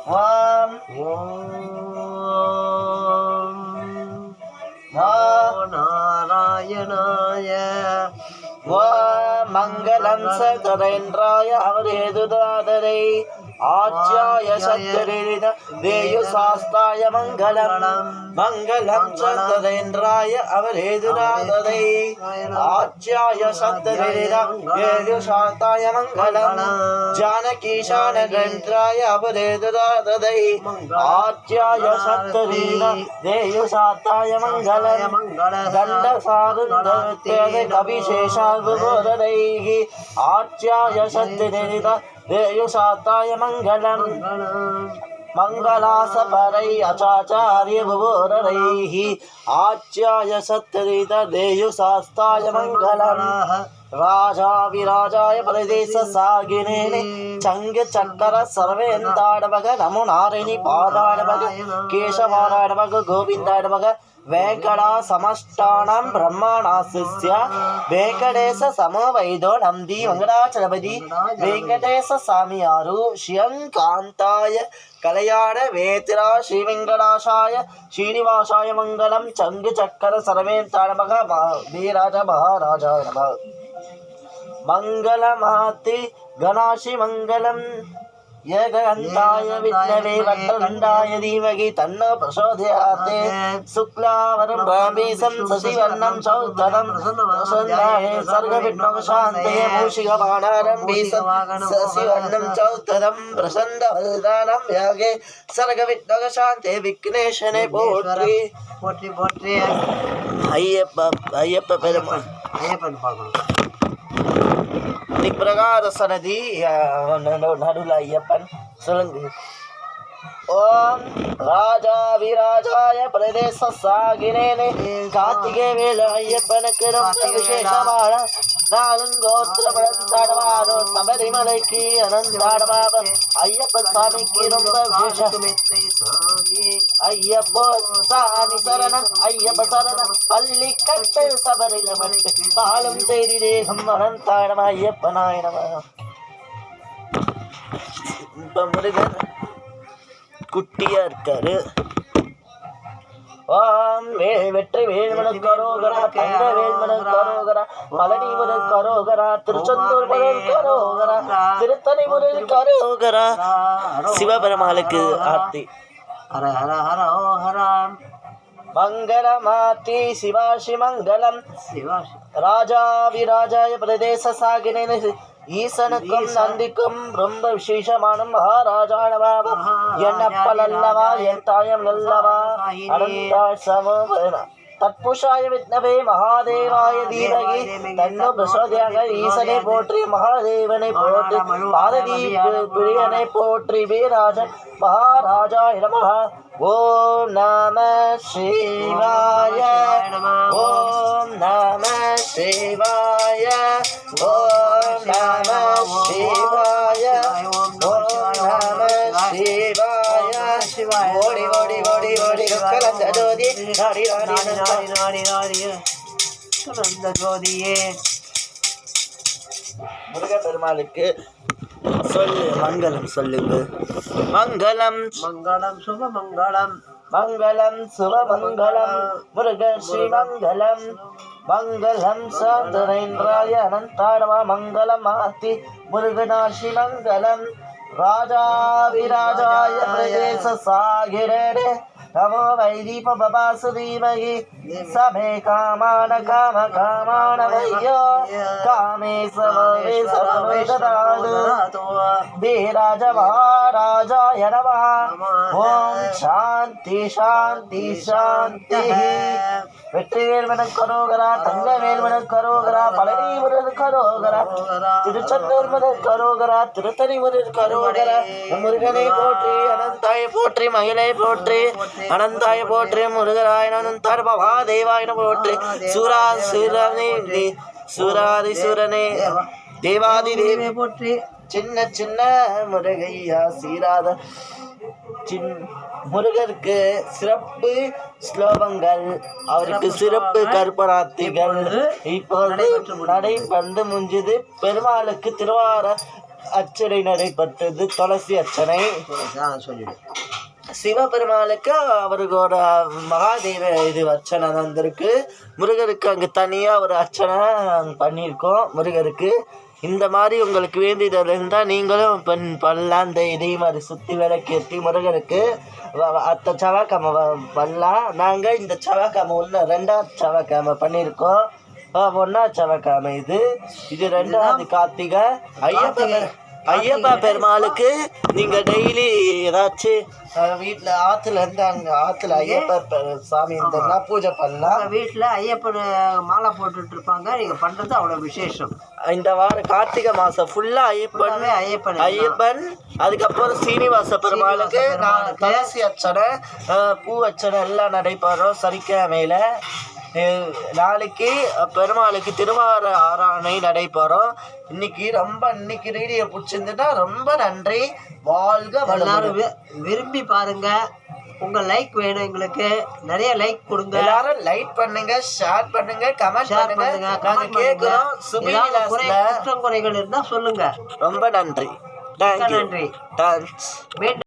ஓம் நாராயணாய ஓம் மங்களம் சகரேந்திராய அவரேதுதாதரை ஆச்சாய சத்கரித தேயு சாஸ்தாய மங்களம் மங்களம் சகரேந்திராய அவரேதுதாதரை ஆச்சாய சத்கரித தேயு சாஸ்தாய மங்களம் ஜானகீஷானகேந்திராய அவரேதுதாதரை ஆச்சாய சத்கரித தேயு சாஸ்தாய மங்களம் தண்டசாருந்தே கவிசேஷாகுபோதரைः ஆச்சாய சத்கரித தேயு சாஸ்தாய மங்களம் மங்களாசபரை அச்சாச்சாரிய புபோதரைः ஆச்சாய சத்கரித தேயு சாஸ்தாய மங்களம் ராஜா விராஜாய பிரதேச சாகினேனே சங்க சக்கர சர்வேந்தாடவக நமோ நாரணி பாதாடவக கேசவாடாடவக கோவிந்தாடவக वेंकटा समष्टानां ब्रह्मणास्य वेंकटेश समवैदो नंदी मंगलाचलपति वेंकटेश स्वामियारु श्रियंकांताय कलयाण वेतिरा श्री वेंकटाशाय श्रीनिवासाय मंगलम चंग चक्कर सर्वेंताडमग वीराज महाराजाय नमः मंगलमाति गणाशि मंगलम यगन्ताय विद्महे वक्रतुण्डाय धीमहि तन्नो प्रचोदयात् शुक्लावरं रमेशं शशिवर्णं चौद्धरं प्रसन्नाय सर्गविघ्नोपशान्तये मूषिकवाहनं शशिवर्णं चौद्धरं प्रसन्नवदनं यागे सर्गविघ्नोपशान्तये विघ्नेशने पोट्रि போற்றி போற்றி ஐயப்ப பெருமாள் ஐயப்பன் பார்க்கணும் प्रकार सनदी नडुला अय्यप्पन सोलुंग ओम राजा विराजाय प्रदेश सागिनेने कार्तिके वेल अय्यप्पनुक्कु विशेषमाण नालुंगोत्र पड़ंताडवादो सबरिमलैक्कु अनंताडवाद अय्यप्प स्वामिक्कु रोम्ब विशेष अय्यप्पो सामि शरणं अय्यप्प शरणं पल्लिकट्टु सबरिमलैक्कु पालुम तेरी देहम अनंताडव अय्यप्पनाय नमः मुरुगन குட்டியா இருக்காரு. ஓம் வெற்றி வேல்மனு கரோகரா தங்க வேல்மனு கரோகரா பழனி முருகன் கரோகரா திருச்செந்தூர் முருகன் கரோகரா திருத்தணி முருகன் கரோகரா சிவபெருமாளுக்கு ஆர்த்தி ஹர ஹர ஹர ஓ ஹர मंगलमाति शिवाशि मंगलम சிவாஷி राजा विराजाय प्रदेश सागिने ஈசனுக்கும் நந்திக்கும் ரொம்ப விசேஷமான மகாராஜா நவாபா என்னப்பலல்லவா என் தாயம் நல்லவா அனந்தாய் சமோபன தற்புஷாய வித்னவே மகாதேவாய தீமகி தன்னோ பிரசோதயாக ஈசனை போற்றி மகாதேவனை போற்றி பாரதி பிரியனை போற்றி வீராஜன் மகாராஜாய நமः ஓம் நம சிவாய ஓம் நம சிவாய ஓம் நம சிவாய ஓம் நம சிவாய ஓடி ஓடி ஓடி ஓடி கலந்த ஜோதி நாடி நாடி நாடி நாடி நாடி கலந்த ஜோதியே முருகப்பெருமாளுக்கு சொல்லு மங்களம் சொல்லுங்க மங்களம் மங்களம் சுப மங்களம் மங்களம் சுபமங்களம் முருக ஸ்ரீமங்கலம் மங்களம் சாந்தரேந்திராய அனந்தாடவா மங்களம் ஆத்தி முருகனாசி மங்களம் ராஜா விராஜாய பிரதேச சாகிரே नमो वैदीप बबासुधीमहि समे कामान काम कामान वैयो कामे सवे सर्ववेददातु वीराज महाराजाय नमः ओम शांति शांति शांति வெற்றிவேல் மனக் கரோகரா தங்கவேல் மனக் கரோகரா பழனி முருகன் கரோகரா திருச்செந்தூர் மனக் கரோகரா திருத்தணி முருகன் கரோகரா முருகனை போற்றி அனந்தாய போற்றி மகிழை போற்றி அனந்தாய போற்றி முருகராய அனந்தார் மகாதேவாய போற்றி சூராசுரனே சூராதிசூரனே தேவாதி தேவி போற்றி சின்ன சின்ன முருகையா சீராத முருகருக்கு சிறப்பு ஸ்லோகங்கள் அவருக்கு சிறப்பு கற்பராத்திகள் இப்போது நடை வந்து முடிஞ்சது பெருமாளுக்கு திருவார அர்ச்சனை நடைபெற்றது. துளசி அர்ச்சனை. சொல்லிடு. சிவபெருமானுக்கு அவருக்கோட மகாதேவ இது அர்ச்சனை வந்திருக்கு. முருகருக்கு அங்கே தனியாக ஒரு அர்ச்சனை பண்ணியிருக்கோம் முருகருக்கு. இந்த மாதிரி உங்களுக்கு வேண்டியதில் இருந்தால் நீங்களும் பண்ணலாம். இந்த இதே மாதிரி சுற்றி விளக்கேற்றி முருகருக்கு அத்த செவ்வாய்க்கிழமை பண்ணலாம். நாங்கள் இந்த செவ்வாய்க்கிழமை ஒன்று 2வது செவ்வாய்க்கிழமை பண்ணியிருக்கோம். 1வது செவ்வாய்க்கிழமை இது 2வது கார்த்திகை. ஐயப்பா பெருமாளுக்கு நீங்கள் டெய்லி ஏதாச்சும் வீட்டில் ஆற்றுலேருந்து அங்கே ஆற்றுல ஐயப்பா சாமி இருந்ததுன்னா பூஜை பண்ணலாம். வீட்டில் ஐயப்பன் மாலை போட்டுட்டு இருப்பாங்க. நீங்கள் பண்ணுறது அவ்வளோ விசேஷம். இந்த வாரம் கார்த்திகை மாதம் ஃபுல்லாக ஐயப்பன் அதுக்கப்புறம் சீனிவாச பெருமாளுக்கு நான் துளசி அர்ச்சனை பூ அர்ச்சனை எல்லாம் நடைபெறும். சனிக்கிழமையில் நாளைக்கு பெருமாளுக்கு திருவார ஆராதனை நடைபெறும். இன்னைக்கு ரேடியோ பிடிச்சிருந்துன்னா ரொம்ப நன்றி. வாழ்க எல்லாரும் விரும்பி பாருங்க. உங்க லைக் வேணும் எங்களுக்கு. நிறைய லைக் கொடுங்க. எல்லாரும் லைக் பண்ணுங்க, ஷேர் பண்ணுங்க, கமெண்ட் பண்ணுங்க. நாங்க கேக்குறோம். குற்றம் குறைகள் இருந்தா சொல்லுங்க. ரொம்ப நன்றி. நன்றி.